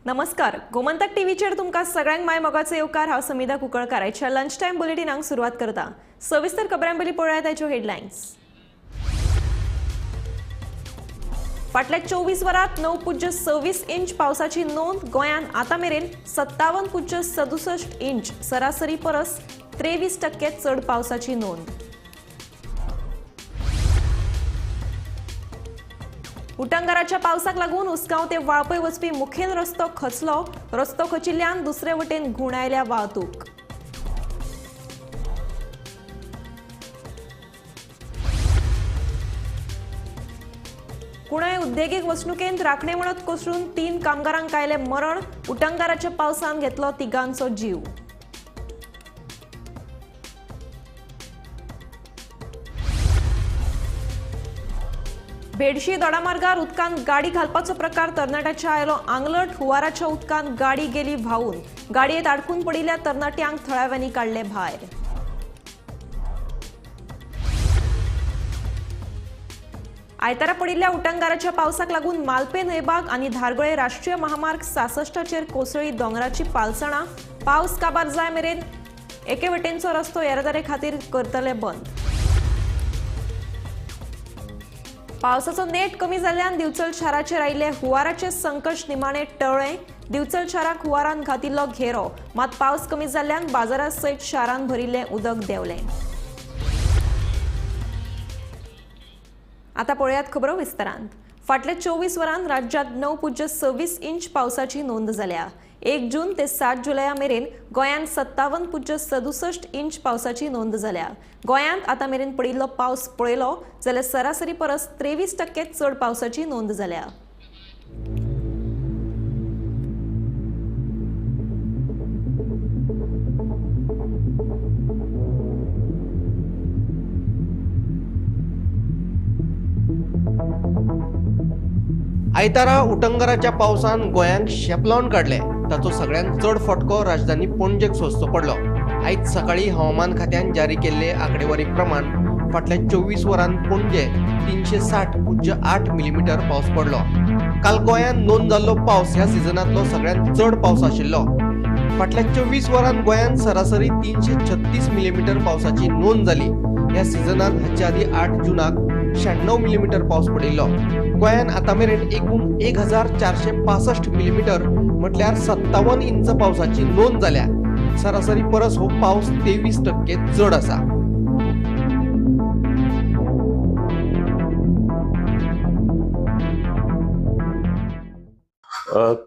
नमस्कार, गोमंतक टीव्हीचेर तुमकां सगळ्यांक माय मोगाचो येवकार। हांव समिधा कुंकळकार। आयच्या लंच टायम बुलेटिनाक सुरवात करता। सविस्तर खबरां पयलीं पळोवया ताच्यो हेडलायन्स। फाटल्या 24 वरांत 9.26 इंच पावसाची नोंद। गोंयांत आतां मेरेन 57.67 इंच, सरासरी परस 23% चड पावसाची नोंद। उटंगराच्या पावसाक लागून उसगांव ते वाळपय वचपी मुखेल रस्तो खचलो। रस्तो खचिल्ल्यान दुसरे वटेन घुंवडायल्या वाहतूक। कुणय उद्देगीक वचणुकेंत राखणे मळत कोसळून 3 कामगारांक आयले मरण। उटंगराच्या पावसान घेतलो तिगांचो जीव। बेडशी दोडामार्गार उदकांत गाडी घालपाचो प्रकार तरणाट्याच्या आयलो आंगलट। हुंवाराच्या उदकांत गाडी गेली व्हांवून। गाडयेंत आडकून पडिल्ल्या तरणाट्यांक थळाव्यांनी काडले भायर। आयतारा पडिल्ल्या उटंगाराच्या पावसाक लागून मालपे न्हंयभाग आनी धारगळे राष्ट्रीय महामार्ग 66 चेर कोसळ्ळी दोंगराची पालसणां। पावस काबार जाय मेरेन एके वटेनचो रस्तो येरादारे खातीर करतले बंद। पावसाचो नेट कमी जाल्ल्यान दिवचल शाराचेर आयिल्ले हुंवाराचे संकट निमाणें टळ्ळें। दिवचल शाराक हुंवारान घातिल्लो घेरो, मात पावस कमी जाल्ल्यान बाजारा सयत शारान भरिल्लें उदक देंवलें। आतां पळयात खबरो विस्तारांत। फाटल्या 24 वरांत राज्यांत 9.26 इंच पावसाची नोंद जाल्या। 1 जून ते 7 जुलया मेरेन गोंयांत 57.67 इंच पावसाची नोंद जाल्या। गोंयांत आतां मेरेन पडिल्लो पावस पळयलो जाल्यार सरासरी परस 23% चड पावसाची नोंद जाल्या। आयतारा उटंगराच्या पावसान गोंयांक शेपलावन काडले। ताचो सगळ्यांत चड फटको राजधानी पणजेक सोंसचो पडलो। आयज सकाळी हवामान खात्यान जारी केल्ले आंकडेवारी प्रमाण फाटल्या 24 वरांत पणजे 360.8 मिलीमीटर पावस पडलो। काल गोंयांत नोंद जाल्लो पावस ह्या सिजनांतलो सगळ्यांत चड पावस आशिल्लो। फाटल्या 24 वरांत गोंयांत सरासरी 336 मिलीमीटर पावसाची नोंद जाली। ह्या सिजनांत हाच्या आदी 8 जूनाक 96 मिलीमीटर पावस पडिल्लो। गोंयांत आतां मेरेन एकूण 1465 मिलीमीटर म्हटल्यार 57 इंच पावसाची नोंद जाल्या। सरासरी परस हो पावस 23% चड आसा।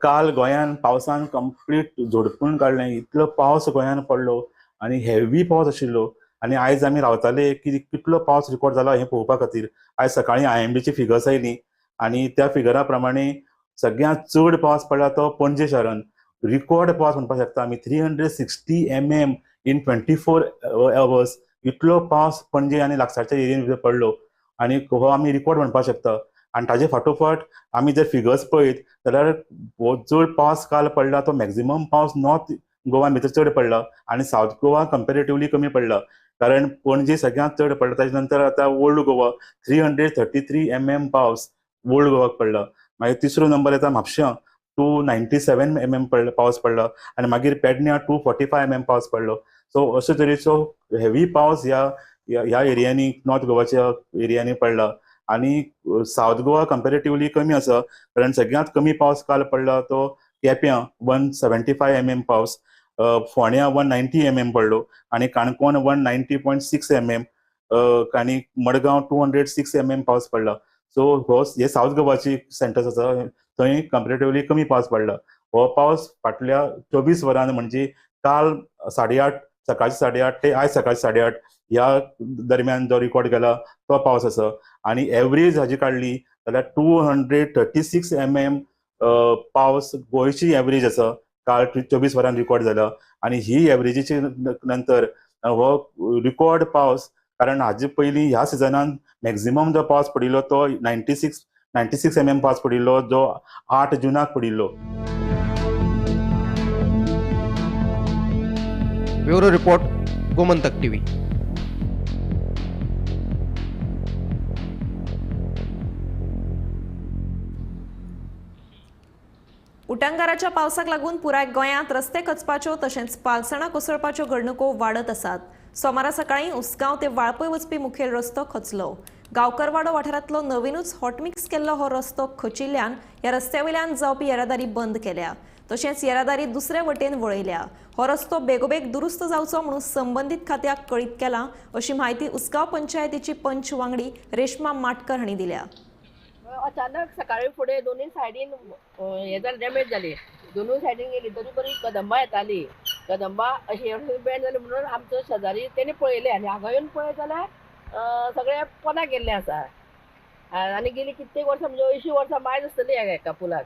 काल गोंयान पावसान कंप्लीट झोडपून काडलें। इतलो पावस गोंयान पडलो आनी हेवी पावस आशिल्लो। आनी आयज आमी रावताले की कितलो पावस रिकॉर्ड जाला हें पळोवपा खातीर। आयज सकाळीं IMDची फिगर्स आयली आनी त्या फिगरा प्रमाणे सगळ्यांत चड पावस पडला तो पणजे शारान। रिकॉर्ड पावस म्हणपाक शकता आमी 360 mm इन 24 hours। इतलो पावस पणजे आनी लागसारच्या एरियेन पडलो आनी हो आमी रिकॉर्ड म्हणपाक शकता। आनी ताजे फाटोफाट आमी जर फिगर्स पळयत जाल्यार चड पावस काल पडला तो मॅक्झिमम पावस नॉर्थ गोवा भितर चड पडला आनी सावथ गोवा कंपेरेटिवली कमी पडला। कारण पणजे सगळ्यांत चड पडला। ताजे नंतर आतां ओल्ड गोवा 333 mm पावस ओल्ड गोवाक पडला। मागीर तिसरो नंबर येता म्हापश्यां 297 mm पावस पडला आनी मागीर पेडण्यां 245 mm पावस पडलो। सो अशे तरेचो हेवी पावस ह्या एरियांनी नॉर्थ गोवाच्या एरियांनी पडला आनी सावथ गोवा कंपेरेटिवली कमी आसा। कारण सगळ्यांत कमी पावस काल पडला तो केप्यां 175 mm पावस, फोंड्यां 190 mm पडलो आनी काणकोण 190.6 mm आनी मडगांव 206 mm पावस पडला। सो हे सावथ गोवाची सेंटर्स आसा, थंय कंपेरेटिवली कमी पावस पडला। हो पावस फाटल्या 24 वरांत म्हणजे काल 8:30 सकाळचे 8:30 ते आयज सकाळचे 8:30 ह्या दरम्यान जो रिकॉर्ड केला तो पावस आसा। आनी एवरेज हाजी काडली जाल्यार 236 mm पावस गोंयची एवरेज आसा। काल 24 वरांत रिकॉर्ड जाला आनी ही एवरेजीची नंतर हो रिकॉर्ड पावस। कारण हाजे पयलीं ह्या सिजनान मॅक्झिमम जो पावस पडिल्लो तो 96 mm पावस पडिल्लो जो 8 जूनाक पडिल्लो। Bureau report, Gomantak TV. उटंगाराच्या पावसाक लागून पुराय गोंयांत रस्ते खचपाच्यो तशेंच पालसणां कोसळपाच्यो घडणुको वाडत आसात. सोमारा सकाळीं उसगांव ते वाळपय वचपी मुखेल रस्तो खचलो. गांवकरवाडो वाठारांतलो नवीनूच हॉटमिक्स केल्लो हो रस्तो खचिल्ल्यान ह्या रस्त्यावयल्यान जावपी येरादारी बंद केल्या. तशेंच येरादारी दुसरे वटेन वळयल्या. हो रस्तो बेगोबेग दुरुस्त जावचो म्हणून संबंदीत खात्याक कळीत केलां अशी माहिती उसगांव पंचायतीची पंच वांगडी रेश्मा माटकर हांणी दिल्या. अचानक सकाळी फुडें दोनूय सायडीन हे जालें डॅमेज जाली. दोनूय सायडीन गेली तरी बरी कदंबा येताली. कदंबा अशी बँड जाली म्हणून आमचो शेजारी तेणी पळयले आनी हांगा येवन पळयत जाल्यार सगळे पोना गेल्ले आसा. आनी गेली कित्येक वर्सां म्हणजे 80 वर्सां मायज आसतली हेका पुलाक.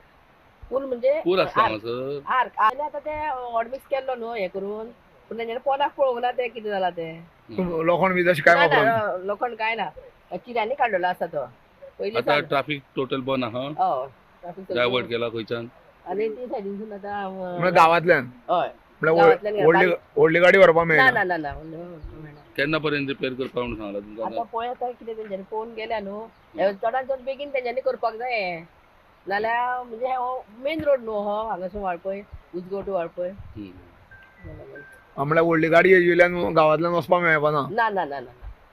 पूल म्हणजे आर्क आनी आतां ते हॉटमिक्स केल्लो न्हू हे करून पूण तेंच्यानी पोनाक पळोवंक ना ते कितें जालां ते. लोखंड बी तशें काय वापरून लोखंड काय ना चिऱ्यांनी काडलेलो आसा तो. आता ट्रॅफिक टोटल बंद आहा. ट्रॅफिक डायवर्ट केला खंयच्यान आनी ती सायडीनसून आतां म्हणजे गांवांतल्यान हय म्हणजे व्हडली गाडी व्हरपाक ना मेळना. ना ना केन्ना पर्यंत रिपेअर करपाक म्हणून सांगला तुमकां? आतां पळय आतां कितें तेंच्यांनी पळोवन गेल्या न्हू चडांत चड बेगीन तेंच्यांनी करपाक जाय. नाल्यार म्हणजे हो मेन रोड न्हू हो हांगासून वाळपय उजगांव टू वाळपय. म्हणल्यार व्हडली गाडी येयल्यान गांवांतल्यान वचपाक मेळपाना. ना ना ना ना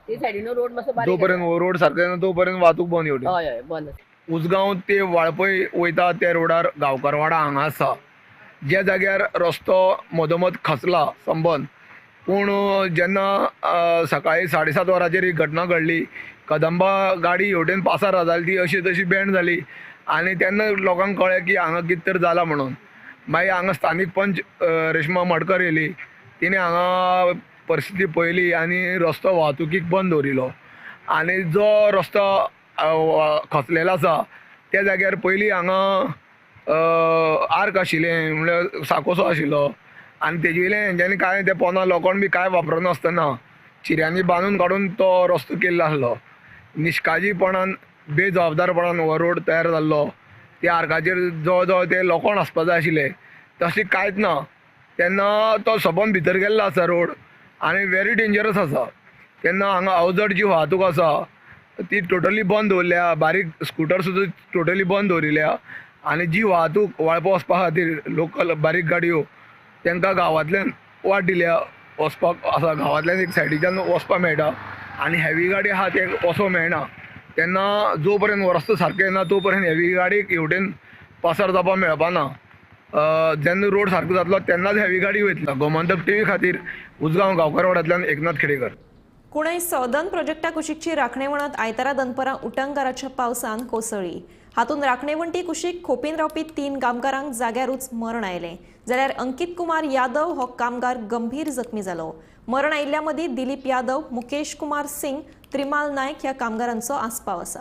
ती सायडीन रोड मातसो बारीक जोपर्यंत रोड सारको ना तोपर्यंत वाहतूक बंद येवची. हय हय बंद. उसगांव ते वाळपय वयता त्या रोडार गांवकारवाडा हांगा आसा ज्या जाग्यार रस्तो मदोमद खचला संबंद. पूण जेन्ना सकाळी 7:30 वरांचेर ही घटना घडली कदंबा गाडी हेवटेन पासार जाली ती अशी तशी बँड जाली आनी तेन्ना लोकांक कळ्ळें की हांगा कितें तर जाला म्हणून. मागीर हांगा स्थानीक पंच रेश्मा माटकर येयली. तिणें हांगा परिस्थिती पळयली आनी रस्तो वाहतुकीक बंद दवरिलो. आनी जो रस्तो खचलेलो आसा त्या जाग्यार पयलीं हांगा आर्क आशिल्लें म्हणल्यार साकोसो आशिल्लो आनी तेजे वयल्यान हेंच्यांनी कांय ते पोना लोखंड बी कांय वापरनासतना चिऱ्यांनी बांदून काडून तो रस्तो केल्लो आसलो. निश्काळजीपणान बेजबाबदारपणान हो रोड तयार जाल्लो. त्या आर्काचेर जवळ जवळ ते लोखंड आसपाक जाय आशिल्लें तशें कांयच ना. तेन्ना तो सबंद भितर गेल्लो आसा रोड आनी व्हेरी डेंजरस आसा. तेन्ना हांगा अवजड जी वाहतूक आसा ती टोटली बंद दवरल्या. बारीक स्कुटर सुद्दां टोटली बंद दवरिल्या आनी जी वाहतूक वाळपा वचपा खातीर लोकल बारीक गाडयो तांकां गांवांतल्यान वाट दिल्या वचपाक आसा. गांवांतल्यान एक सायडीच्यान वचपाक मेळटा आनी हेवी गाडी आहा ते वचोंक मेळना. तेन्ना जो पर्यंत रस्तो सारको येना तो पर्यंत हेवी गाडयेक हेवटेन पासार जावपाक मेळपाना. जेन्ना रोड सारको जातलो तेन्नाच हेवी गाडी वयतली. गोमंतक टीव्ही खातीर उसगांव गांवकारवाड्यांतल्यान एकनाथ खेडेकर. कुणय सौदन प्रोजेक्टा कुशीकची राखणेवणत आयतारा दनपरां उटंगाराच्या पावसान कोसळ्ळी. हातून राखणेवणटी कुशीक खोपीन रावपी 3 कामगारांक जाग्यारूच मरण आयलें. जाल्यार अंकित कुमार यादव हो कामगार गंभीर जखमी जालो. मरण आयिल्ल्या मदीं दिलीप यादव, मुकेश कुमार सिंग, त्रिमाल नायक ह्या कामगारांचो आस्पाव आसा.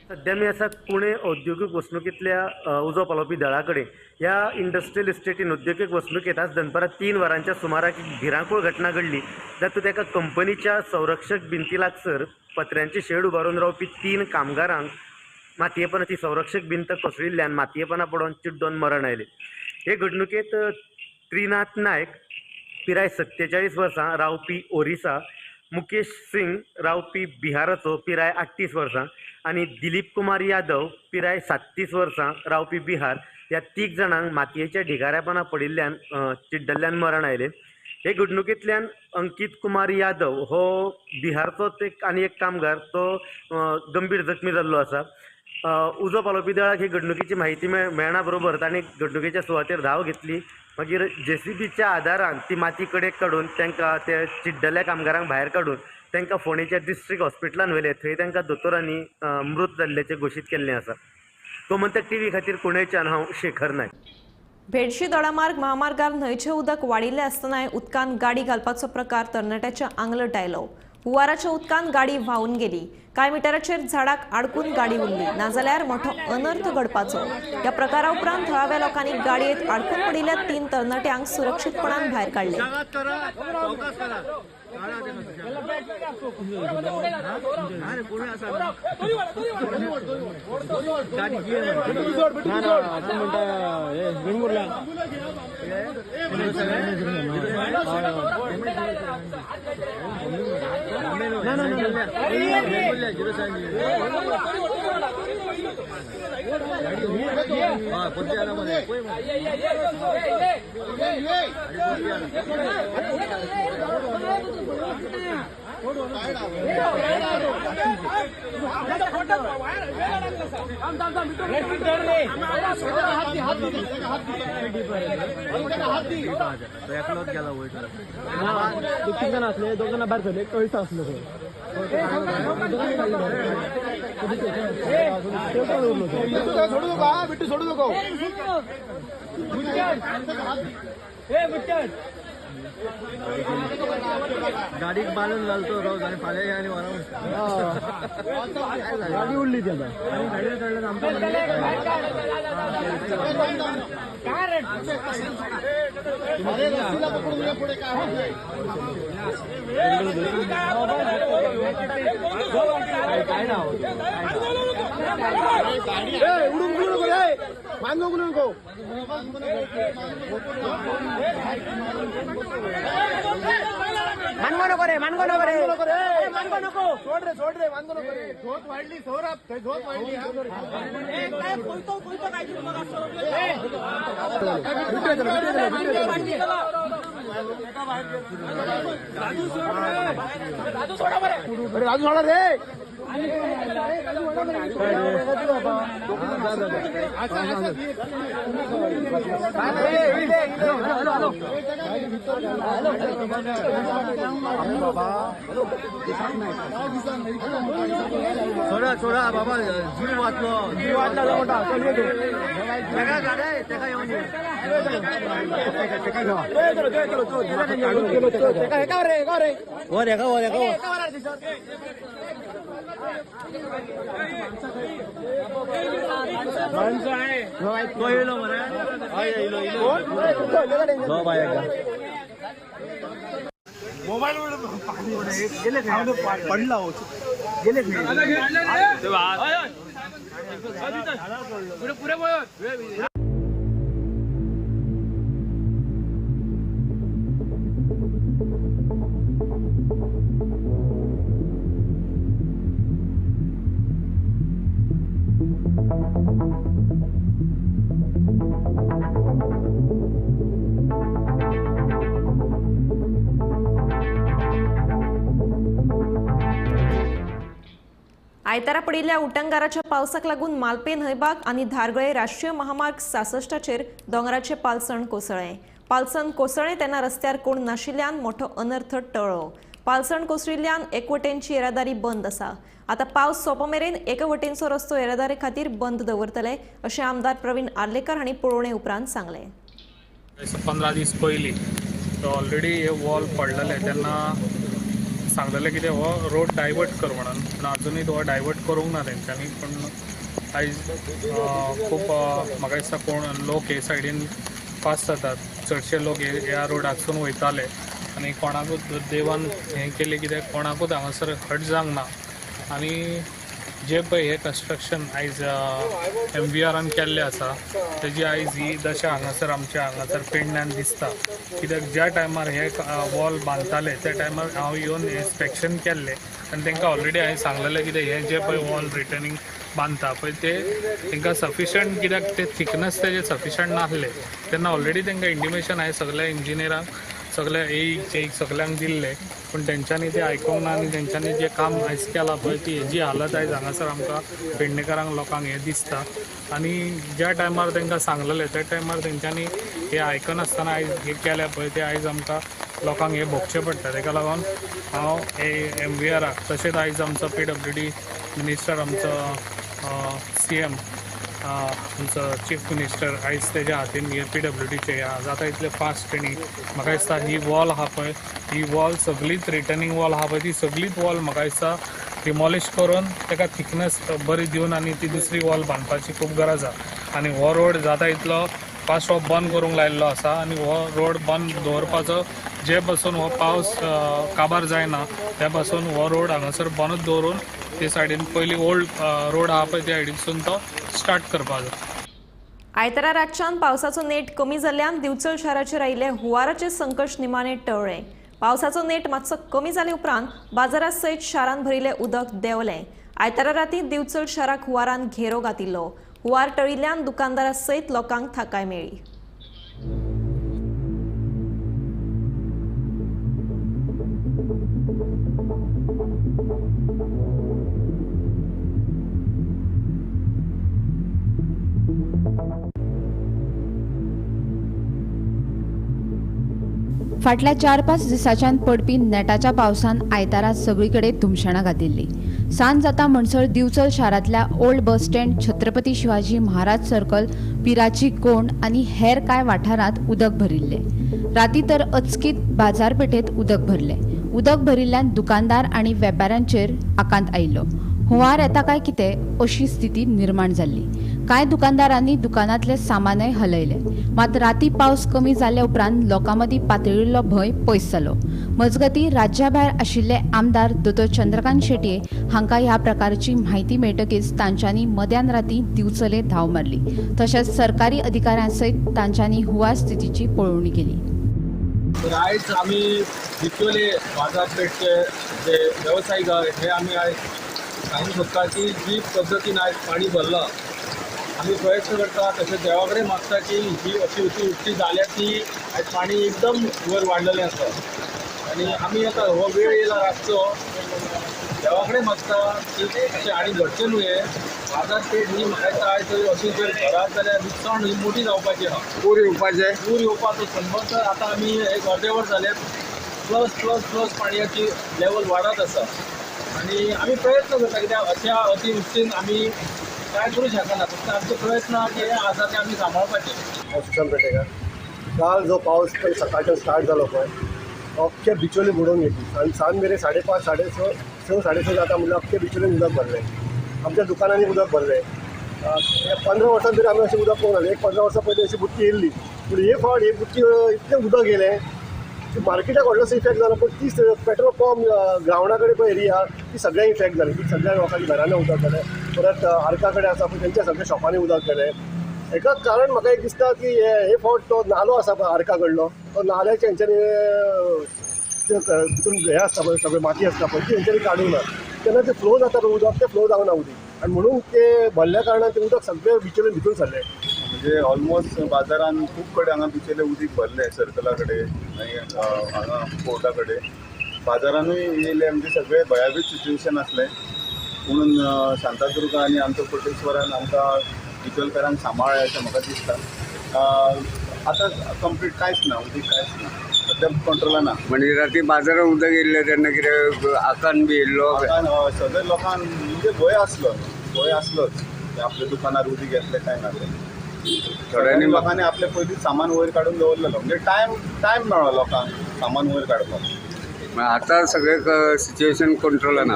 सध्या मी आसा पुणे औद्योगिक वसणुकीतल्या उजो पालोवपी दळा कडेन. ह्या इंडस्ट्रियल इस्टेटीन उद्योगिक वसणुकेत आज दनपारां 3 वरांच्या सुमाराक एक भिरांकूळ घटना घडली. जातूंत एका कंपनीच्या संरक्षक भिंती लागसर पत्र्यांचे शेड उबारून रावपी 3 कामगारांक मातयेपणाची संरक्षक भिंत कोसळिल्ल्यान मातयेपणा पडोवन चिड्डोन मरण आयलें. हे घडणुकेत त्रिनाथ नायक पिराय 47 वर्सां रावपी ओरिसा, मुकेश सिंग रावपी बिहाराचो पिराय 38 वर्सां आनी दिलीप कुमार यादव पिराय 37 वर्सां रावपी बिहार ह्या 3 जाणांक मातयेच्या ढिगाऱ्यापणा पडिल्ल्यान चिड्डल्ल्यान मरण आयलें. हे घडणुकेंतल्यान अंकित कुमार यादव हो बिहारचोच आनी एक कामगार तो गंभीर जखमी जाल्लो आसा. उजो पालोवपी दळाक ही घडणुकेची म्हायती मेळना बरोबर ताणें घडणुकेच्या सुवातेर धांव घेतली. मागीर JCBच्या आदारान ती माती कडेक काडून तांकां ते चिड्डल्ल्या कामगारांक भायर काडून तांकां फोंडेच्या डिस्ट्रिक्ट हॉस्पिटलान व्हेले. थंय तांकां दोतोरांनी मृत जाल्ल्याचें घोशीत केल्लें आसा. गोमंतक टीव्ही खातीर पुणेच्यान हांव शेखर नायक. भेडशी दोडामार्ग महामार्गार न्हंयचें उदक वाडिल्लें आसतनाय उदकांत गाडी घालपाचो प्रकार तरणाट्याच्या आंगलट आयलो. हुंवाराच्या उदकांत गाडी व्हांवून गेली. कांय मिटराचेर झाडाक आडकून गाडी उरली. नाजाल्यार मोठो अनर्थ घडपाचो. ह्या प्रकारा उपरांत थळाव्या लोकांनी गाडयेत आडकून पडिल्ल्या 3 तरणाट्यांक सुरक्षीतपणान भायर काडले. असले दोघांना बाहेर झाले कळीचं असलं बिट्टू सोडू नको गाडी बांधून घालतो रोज आणि फाल्या आणि गाडी उडली त्याला उडून उडू नको रे मानगो उडू नको मानगो नको रे मानगो नको रे मानगो नको सोड रे मानगो नको रे झोत वाढली सौरभ झोत वाढली राजू सोडा रे सोडा बाबा जीव वाचला मोठा मोबाईल पडला गेले आयतारा पडिल्ल्या उटंगाराच्या पावसाक लागून मालपेन न्हयभाग आणि धारगळे राष्ट्रीय महामार्ग 66चेर दोंगराचे पालसण कोसळ्ळे. पालसण कोसळ्ळे तेन्ना रस्त्यार कोण नाशिल्ल्यान मोठो अनर्थ टळ्ळो. पालसण कोसळिल्ल्यान एकवटेनची येरादारी बंद आसा. आता पावस सोंपो मेरेन एका वटेनचो रस्तो येरादारी खातीर बंद दवरतले अशें आमदार प्रवीण आर्लेकर हांणी पळोवणे उपरांत सांगलें. 15 दीस पयलीं ऑलरेडी हे वॉल पडलेले तेन्ना सांगलेले कितें हो रोड डायवर्ट कर म्हणून, पूण अजुनूय तो डायवर्ट करूंक ना तेंच्यांनी. पूण आयज खूब म्हाका दिसता कोण लोक हे सायडीन पास जातात, चडशे लोक ह्या रोडाकसून वयताले आनी कोणाकूच देवान हें केलें कित्याक कोणाकूच हांगासर हट जावंक ना. आनी जे पळय हे कन्स्ट्रक्शन आयज MVRन केल्लें आसा तेजी आयज ही दशा हांगासर आमच्या हांगासर पेडण्यान दिसता. कित्याक ज्या टायमार हे वॉल बांदताले त्या टायमार हांव येवन इन्स्पेक्शन केल्लें आनी तांकां ऑलरेडी हांवें सांगलेलें कितें हे जे पळय वॉल रिटर्निंग बांदता पळय ते तांकां सफिशंट, कित्याक ते थिकनेस तेजे सफिशंट नासले तेन्ना ऑलरेडी तांकां इंटिमेशन हांवें सगळ्या इंजिनियरांक, सगळ्या एक सगळ्यांक दिल्ले, पूण तेंच्यांनी ते आयकूंक ना आनी तेंच्यांनी जे काम आयज केलां पळय ती हेजी हालत आयज हांगासर आमकां पेडणेकारांक लोकांक हें दिसता. आनी ज्या टायमार तांकां सांगलेलें त्या टायमार तेंच्यांनी हे आयकनासतना आयज हे केल्या पळय ते आयज आमकां लोकांक हे भोगचें पडटा. ताका लागून हांव हे MVRाक तशेंच आयज आमचो PWD मिनिस्टर आमचो CM आमचो चीफ मिनिस्टर आयज तेज्या हातीन हे PWDचे जाता इतले फास्ट तेणी म्हाका दिसता ही वॉल आहा पळय ही वॉल सगळीच रिटर्निंग वॉल आहा पळय ती सगळीच वॉल म्हाका दिसता डिमॉलिश करून ताका थिकनेस बरी दिवन आनी ती दुसरी वॉल बांदपाची खूब गरज आसा. आनी हो रोड जाता इतलो फास्ट हो बंद करूंक लायिल्लो आसा आनी हो रोड बंद दवरपाचो जे पासून हो पावस काबार जायना त्या पासून हो रोड हांगासर बंदूच दवरून ते सायडीन पयली ओल्ड रोड आहा पळय त्या सायडीनसून तो स्टार्ट करपाचो. आयतारा रातच्यान पावसाचो नेट कमी जाल्ल्यान दिवचल शाराचेर आयिल्ले हुंवाराचे संकट निमाणें टळ्ळें. पावसाचो नेट मातसो कमी जाले उपरांत बाजारा सयत शारान भरिल्लें उदक देंवलें. आयतारा रातीं दिवचल शाराक हुंवारान घेरो घातिल्लो. हुंवार टळिल्ल्यान दुकानदारां सयत लोकांक थाकाय मेळ्ळी. फाटल्या 4-5 दिसांच्यान पडपी नेटाच्या पावसान आयतारा सगळीकडे धुमशणां घातिल्ली. सांज जाता म्हणसर दिवचल शारांतल्या old bus stand, Chhatrapati Shivaji Maharaj circle, पिराची कोंड आनी हेर कांय वाठारांत उदक भरिल्ले. राती तर अचकीत बाजारपेठेत उदक भरले. उदक भरिल्ल्यान दुकानदार आनी वेपाऱ्यांचेर आकांत आयिल्लो. हुंवार येता काय कितें अशी स्थिती निर्माण जाल्ली. कांय दुकानदारांनी दुकानांतले सामानय हलयले. मात राती पावस कमी जाल्ल्या उपरांत लोकां मदीं पातळिल्लो भंय पयस जालो. मजगतीं राज्या भायर आशिल्ले आमदार दोतोर चंद्रकांत शेटये हांकां ह्या प्रकारची म्हायती मेळटकीच तांच्यांनी मध्यान राती दिवचले धांव मारली. तशेंच सरकारी अधिकाऱ्यां सयत तांच्यांनी हुंवार स्थितीची पळोवणी केली. तर आयज आमी दिवचले बाजारपेठचे जे वेवसायीक हे आमी आयज सांगूंक सोदता की जी पद्दतीन आयज पाणी भरला आमी प्रयत्न करता तशें देवा कडेन मागता की ही अशी उक्ती जाल्या की आयज पाणी एकदम वयर वाडलेलें आसा आनी आमी आतां हो वेळ येयला रातचो देवा कडेन मागता की अशें आनी घडचें न्हय. बाजारपेठ ही म्हाका दिसता आयज अशी जर घरात जाल्यार विकसण ही मोठी जावपाची आहा. पूर येवपाचो संबंद आतां आमी एक अर्दे वर जाले प्लस पाणयाची लेवल वाडत आसा आनी आमी प्रयत्न करता कित्याक अशा अतिवृश्टीन आमी काय करूं शकना. फक्त आमचे प्रयत्न जे आसा ते आमी सांबाळपाचे. सुशांत पेटेकर, काल जो पावस पळय सकाळच्यान स्टार्ट जालो पळय अख्खे बिचोली बुडोवन घेतली आनी सांज मेरेन 5:30, 6:30 जाता म्हणल्यार अख्खे बिचोलीन उदक भरलें. आमच्या दुकानांनी उदक भरलें. 15 वर्सां तरी आमी अशें उदक पळोवंक नासलें. 15 वर्सां पयलीं अशी बुट्टी येयल्ली पूण हे फावट ही बुट्टी इतलें उदक येयलें की मार्केटाक व्हडलोसो इफेक्ट जालो. पूण ती पेट्रोल पंप ग्रावंडा कडेन पळय एरिया ती सगळ्यांक इफेक्ट जाली. ती सगळ्या लोकांच्या घरांनी उदक गेलें. परत आर्का कडेन आसा पळय तेंच्या सगळ्या शॉपांनी उदक गेलें. हेका कारण म्हाका एक दिसता की हे फावट तो नालो आसा पळय आर्का कडलो तो नाल्याच्या हेंच्यांनी तितून हे आसता पळय सगळें माती आसता पळय ती हेंच्यांनी काडूंक ना. तेन्ना ते फ्लो जाता पळय उदक ते फ्लो जावना उदीक आनी म्हणून ते भरल्या कारणान ते उदक सगळें बिचोलीन भितूर सरलें. म्हणजे ऑलमोस्ट बाजारान खूब कडेन हांगा बिचेले उदीक भरले सर्कला कडेन आनी हांगा कोर्टा कडेन बाजारानूय येयले. म्हणजे सगळें भयावीत सिच्युएशन आसलें. म्हणून शांतादुर्गा आनी आमच्या कोटेश्वरान आमकां बिचोलकारांक सांबाळ्ळें अशें म्हाका दिसता. आतां कंप्लीट कांयच ना उदीक कांयच ना सद्या कंट्रोलान ना. म्हणजे राती बाजारात उदक येयल्लें तेन्ना कितें आकान बी येयल्लो सगळ्या लोकांक म्हणजे भंय आसलोच आपल्या दुकानार उदीक येतलें काय ना तें. थोड्यांनी लोकांनी आपले पयलींच सामान वयर काडून दवरलेलो म्हणजे टायम मेळ्ळो लोकांक सामान वयर काडपाक. आतां सगळें सिच्युएशन कंट्रोलान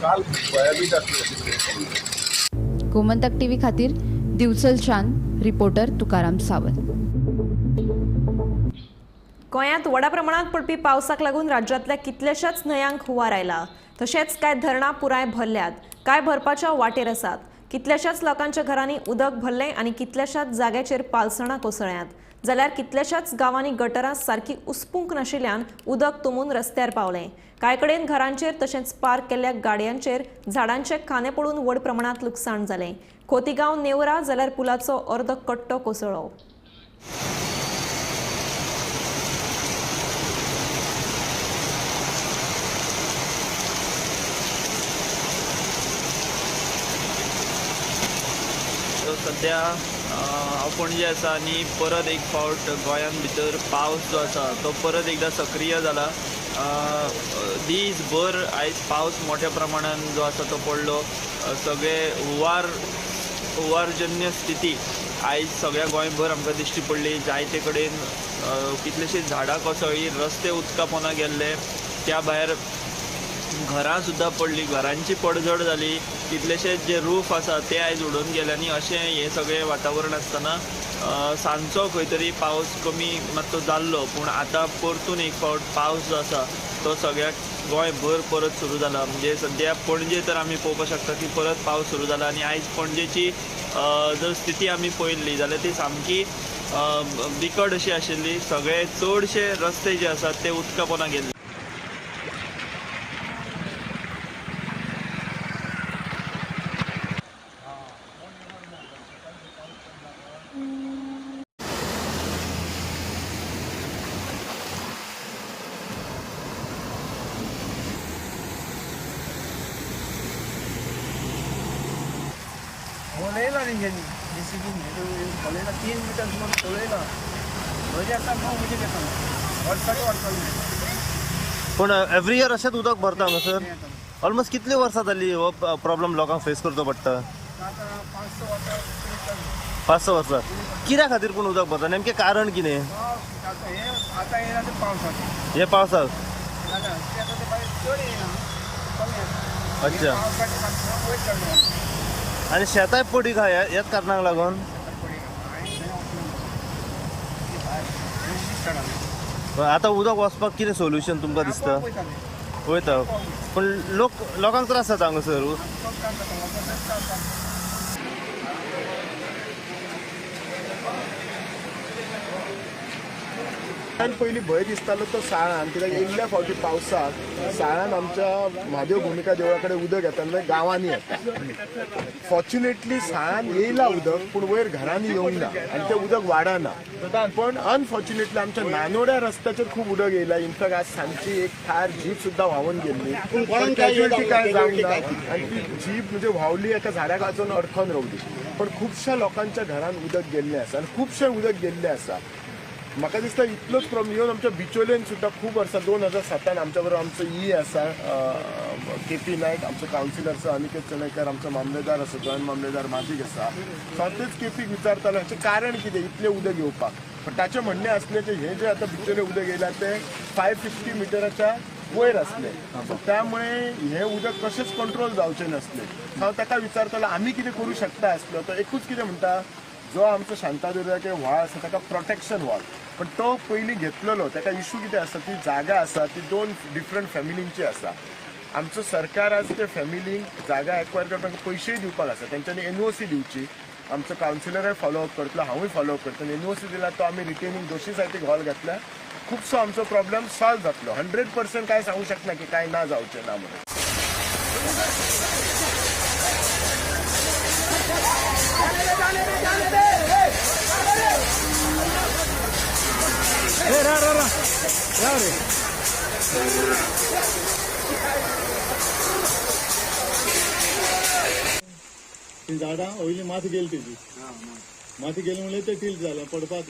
काल भयाबीत आसलें सिच्युएशन. गोमंतक टीव्ही खातीर दिवचलच्यान रिपोर्टर तुकाराम सावंत. गोंयांत व्हडा प्रमाणात पडपी पावसाक लागून राज्यांतल्या कितल्याशाच न्हंयांक हुंवार आयला. तशेंच कांय धरणां पुराय भरल्यात, कांय भरपाच्या वाटेर आसात. कितल्याशाच लोकांच्या घरांनी उदक भरलें आनी कितल्याशाच जाग्याचेर पालसणां कोसळ्ळ्यांत. जाल्यार कितल्याशाच गांवांनी गटरां सारकी उसपूंक नाशिल्ल्यान उदक तुंबून रस्त्यार पावलें. कांय कडेन घरांचेर तशेंच पार्क केल्ल्या गाडयांचेर झाडांचे खांदे पडून व्हड प्रमाणात लुकसाण जालें. खोतीगांव नेवरा जाल्यार पुलाचो अर्दो कट्टो कोसळ्ळो. सध्या हांव पणजे आसा आनी परत एक फावट गोंयांत भितर पावस जो आसा तो परत एकदा सक्रीय जाला. दीसभर आयज पावस मोठ्या प्रमाणान जो आसा तो पडलो. सगळे हुंवारजन्य स्थिती आयज सगळ्या गोंयभर आमकां दिश्टी पडली. जायते कडेन कितलेशीच झाडां कोसळ्ळीं, रस्ते उदका पोंदा गेल्ले, त्या भायर घरां सुद्दां पडलीं, घरांची पडझड जाली. कितलेशेच जे रूफ आसा ते आयज उडोवन गेले आनी अशें हें सगळें वातावरण आसतना सांजचो खंय तरी पावस कमी मातसो जाल्लो. पूण आतां परतून एक फावट पावस जो आसा तो सगळ्या गोंयभर परत सुरू जाला. म्हणजे सद्या पणजे तर आमी पळोवपाक शकता की परत पावस सुरू जाला आनी आयज पणजेची जर स्थिती आमी पळयल्ली जाल्यार ती सामकी बिकट अशी आशिल्ली. सगळे चडशे रस्ते जे आसात ते उदका पोंदा गेल्ले. पळयला तेंच्यांनी JCB पळयला 3 मिटर सुमार पळयला म्हणजे आता हांव म्हणजे घेता वर्सांनी पूण एवरी इयर अशेंच उदक भरता हांगासर ऑलमोस्ट कितली वर्सां जाली हो प्रॉब्लेम लोकांक फेस करचो पडटा? आता 5-6 वर्सां. कित्या खातीर पूण उदक भरता, नेमकें कारण कितें? आता येयला ते पावसाचे हे पावसाक? चड येयना कमी येता. अच्छा. पावसाचे मातशें वयर चडलें. आनी शेताय पडीक आहा ह्याच कारणाक लागून? आतां उदक वचपाक कितें सोल्युशन तुमकां दिसता? वयता पूण लोकांक त्रास जाता हांगासर. पयलीं भंय दिसतालो तो साळान, कित्याक येयल्ल्या फावटी पावसाक साळान आमच्या म्हादेव भुमिका देवळा कडेन उदक येता जाल्यार गांवांनी येता. फॉर्च्युनेटली साळान येयला उदक पूण वयर घरांनी येवंक ना आनी तें उदक वाडना. पण अनफॉर्च्युनेटली आमच्या नानोड्या रस्त्याचेर खूब उदक येयला. इनफॅक्ट आज सांजची एक थार जीप सुद्दां व्हांवून गेल्ली. पण कॅज्युअलिटी कांय जावंक ना आनी ती जीप म्हणजे व्हांवली एका झाडाक वाचून अडखून रावली. पण खुबश्या लोकांच्या घरान उदक गेल्लें आसा आनी खुबशें उदक गेल्लें आसा. म्हाका दिसता इतलोच प्रॉब्लेम येवन आमच्या बिचोलेन सुद्दां खूब वर्सां 2007 आमच्या बरोबर आमचो आसा KP नायक, आमचो कावन्सिलर आसा अनिकेत चणेकर, आमचो मामलेदार आसा जॉयंट मामलेदार माजीक आसा. सो तेच KPक विचारतालो हाचें कारण कितें इतलें उदक येवपाक. पण ताचें म्हणणें आसलें की हें जें आतां बिचोले उदक येयलां तें 550 मिटराच्या वयर आसलें. सो त्यामुळे हें उदक कशेंच कंट्रोल जावचें नासलें. हांव ताका विचारतालो आमी कितें करूं शकता आसलो. तो एकूच कितें म्हणटा, जो आमचो शांतादुर्गाचे व्हाळ आसा ताका प्रोटेक्शन वॉल. पण तो पयलीं घेतलेलो ताका इशू कितें आसा, ती जागा आसा ती 2 डिफरंट फॅमिलींची आसा. आमचो सरकार आज ते फॅमिलींक जागा एक्वायर करपाक पयशेय दिवपाक आसा. तेंच्यांनी NOC दिवची. आमचो कावन्सिलरूय फॉलोअप करतलो, हांवूय फॉलोअप करतलो. NOC दिला तो आमी रिटेनिंग दोशी सायटीक हॉल घातल्या. खुबसो आमचो प्रॉब्लेम सॉल्व जातलो. 100% काय सांगू शकना की काय ना जावचें ना म्हणून. ती झाडां वयली माती गेली तेजी माती गेली म्हणल्यार ते टील जालें पडपाक.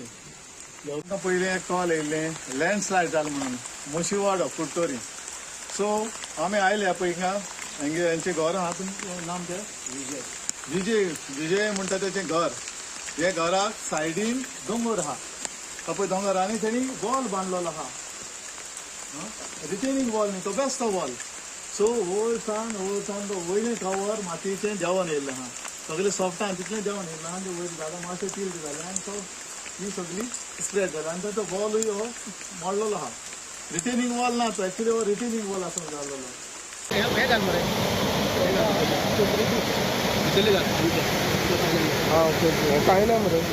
पयलीं एक कॉल येयल्लें लँडस्लायड जालें म्हणून मोशीवाडो कुट्टोरी. सो आमी आयले पळय हिंगा हेंचें घर आहा. तुमचें नाम तें विजय म्हणटा तेचें घर. हे घराक सायडीन दोंगर आहा. पळय दोंगरांनी तेणी वॉल बांदलेलो आहा. रिटेनिंग वॉल न्ही तो बेस्ट वॉल. सो वयरसान तो वयलें कवर मातयेचें देंवोन येयल्लें आहा. सगळें सॉफ्टान तितलें देंवोन येयल्लें आहा. वयर झाडां मातशें टील जालें आनी तो ही सगळी स्प्रेड जाली आनी तो वॉलूय हो मोडलेलो आहा. रिटेनिंग वॉल ना तो एक्चुली हो रिटेनिंग वॉल आसून जाल्लेलो. काय ना मरे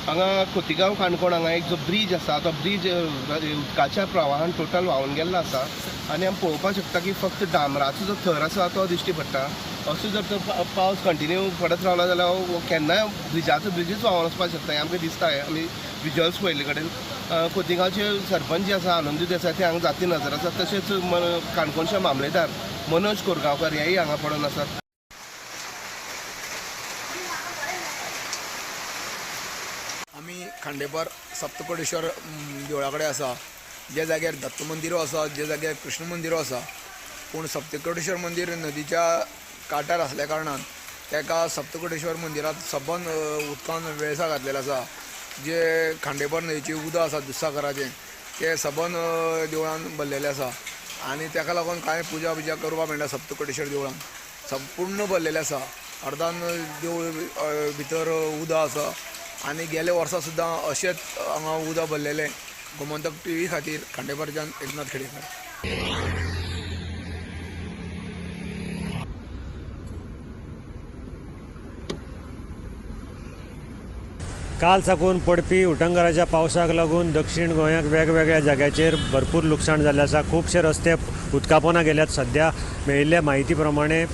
हांगा खोतीगांव काणकोण हांगा एक जो ब्रीज आसा तो ब्रीज उदकाच्या प्रवाहान टोटल व्हांवून गेल्लो आसा. आनी आमी पळोवपाक शकता की फक्त डांबराचो जो थर आसा तो दिश्टी पडटा. असो जर तर पावस कंटिन्यू पडत रावलो जाल्यार केन्नाय ब्रिजूच व्हांवून वचपाक शकता. हें आमकां दिसता. आमी विज्युअल्स पळयल्ले कडेन खोतीगांवचे सरपंच जे आसा आनंदी देसाय ते हांगा जाती नजर आसात. तशेंच काणकोणचे मामलेदार मनोज कोरगांवकर हेय हांगा पडून आसात. आमी खांडेपार सप्तकोटेश्वर देवळा कडेन आसा. जे जाग्यार दत्त मंदिरो आसा, जे जाग्यार कृष्ण मंदिरो आसा. पूण सप्तकोटेश्वर मंदिर नदीच्या कांठार आसल्या कारणान ताका सप्तकोटेश्वर मंदिरांत सबंद उदकान वेळसा घातलेलो आसा. जे खांडेपार न्हंयचें उदक आसा दुधसागराचें तें सबंद देवळान भरलेलें आसा. आनी ताका लागून कांय पुजा बिजा करपाक मेळना. सप्तकोटेश्वर देवळान संपूर्ण भरलेलें आसा. अर्दान देवूळ भितर उदक आसा. आनी गेले वर्सा सुद्दां अशेंच हांगा उदक भरलेलें. गोमंतक TV खातीर खांडेपारच्यान एकनाथ खेडेकर. काल साकून पडपी उटंगराच्या पावसाक लागून दक्षिण गोंयाक वेगवेगळ्या जाग्याचेर भरपूर लुकसाण जाल्लें आसा. खुबशे रस्ते उदकापोना गेल्यात. सध्या मेळिल्ल्या म्हायती प्रमाणे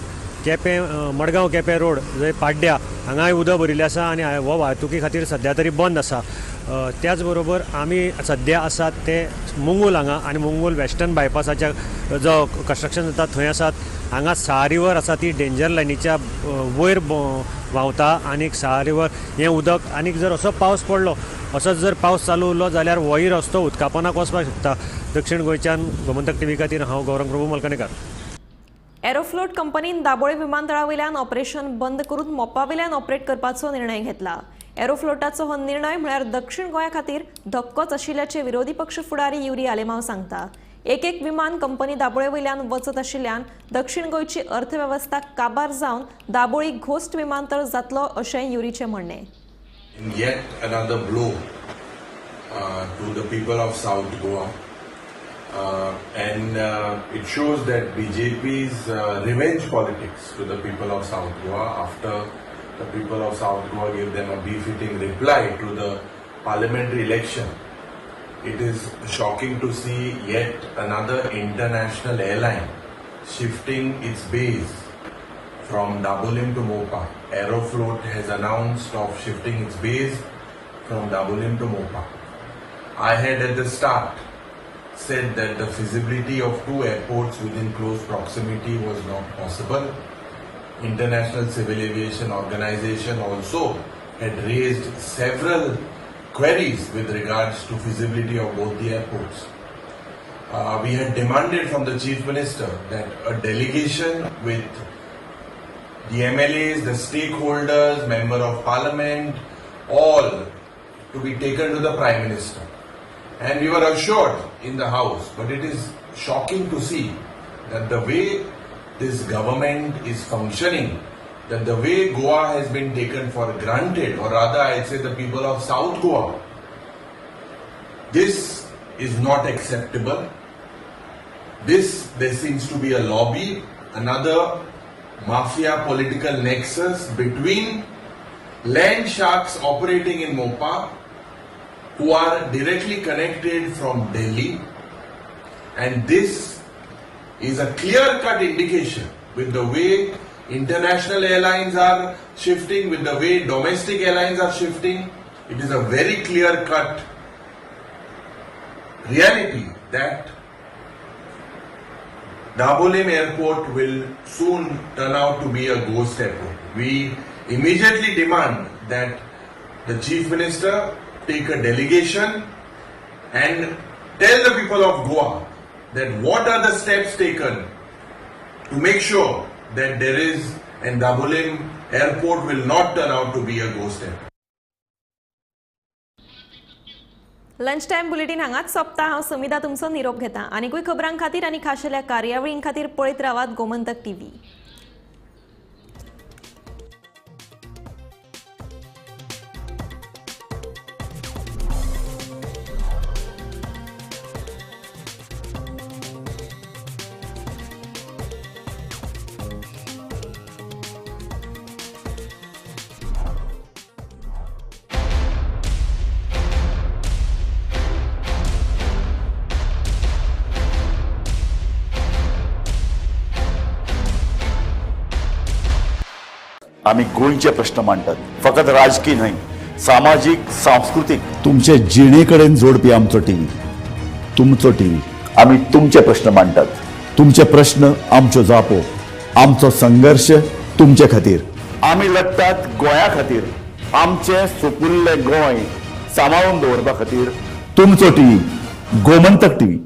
केपें मडगांव केपें रोड जंय पाड्ड्या हांगाय उदक भरिल्लें आसा आनी हो वाहतुकी खातीर सध्या तरी बंद आसा. त्याच बरोबर आमी सद्या आसात ते मुंगूल हांगा आनी मुंगूल वेस्टर्न बायपासाच्या जो कंस्ट्रक्शन जाता थंय आसात. हांगा 6 रिवर आसा ती डेंजर लायनीच्या वयर व्हांवता आनीक 6 रिवर हें उदक आनीक जर असो पावस पडलो असोच जर पावस चालू उरलो जाल्यार होय रस्तो उदकापनाक वचपाक शकता. दक्षिण गोंयच्यान गोमंतक टीव्ही खातीर हांव गौरंग प्रभू मलकणेकार. एरोफ्लोट कंपनीन दाबोळे विमानतळावयल्यान ऑपरेशन बंद करून मोपावयल्यान ऑपरेट करपाचो निर्णय घेतला. एरोफ्लोटाचो हो निर्णय म्हळ्यार दक्षिण गोंया खातीर धक्कोच आशिल्ल्याचे विरोधी पक्ष फुडारी युरी आलेमाव सांगता. एक विमान कंपनी दाबोळे वयल्यान वचत आशिल्ल्यान दक्षिण गोंयची अर्थवेवस्था काबार जावन दाबोळी घोस्ट विमानतळ जातलो अशें युरीचें म्हणणें. Yet another blow to the people of South Goa, and it shows that BJP's revenge politics to the people of South Goa after the people of South Goa gave them a befitting reply to the parliamentary election. It is shocking to see yet another international airline shifting its base from Dabolim to Mopa. Aeroflot has announced of shifting its base from Dabolim to Mopa. I had at the start said that the feasibility of 2 airports within close proximity was not possible. International Civil Aviation Organization also had raised several queries with regards to feasibility of both the airports. We had demanded from the Chief Minister that a delegation with the MLAs, the stakeholders, Member of Parliament, all to be taken to the Prime Minister. And we were assured in the House, but it is shocking to see that the way this government is functioning, that the way Goa has been taken for granted, or rather I'd say the people of South Goa, this is not acceptable. There seems to be a lobby, another mafia political nexus between land sharks operating in Mopa, who are directly connected from Delhi, and this is a clear-cut indication with the way international airlines are shifting, with the way domestic airlines are shifting. It is a very clear-cut reality that Dabolim Airport will soon turn out to be a ghost airport. We immediately demand that the Chief Minister take a delegation and tell the people of Goa that what are the steps taken to make sure that there is, and Dabolim Airport will not turn out to be a ghost airport. Lunch time bulletin हांगाच सोंपता. हांव समिता तुमचो निरोप घेता. आनीकूय खबरां खातीर आनी खाशेल्या कार्यावळीं खातीर पळयत रावात गोमंतक टीव्ही. आम्ही गोंयचे प्रश्न मांडटात, फकत राजकीय न्हय, सामाजीक सांस्कृतिक. तुमचे जिणेकडेन जोडपी आमचो टीव्ही, तुमचो टीव्ही. आम्ही तुमचे प्रश्न मांडटात. तुमचे प्रश्न आमच्यो जापो, आमचो संघर्श तुमचे खातीर. आम्ही लढटात गोंया खातीर. आमचे सोपुल्ले गोंय सांबाळून दवरपा खातीर. तुमचो टीव्ही, गोमंतक टीव्ही.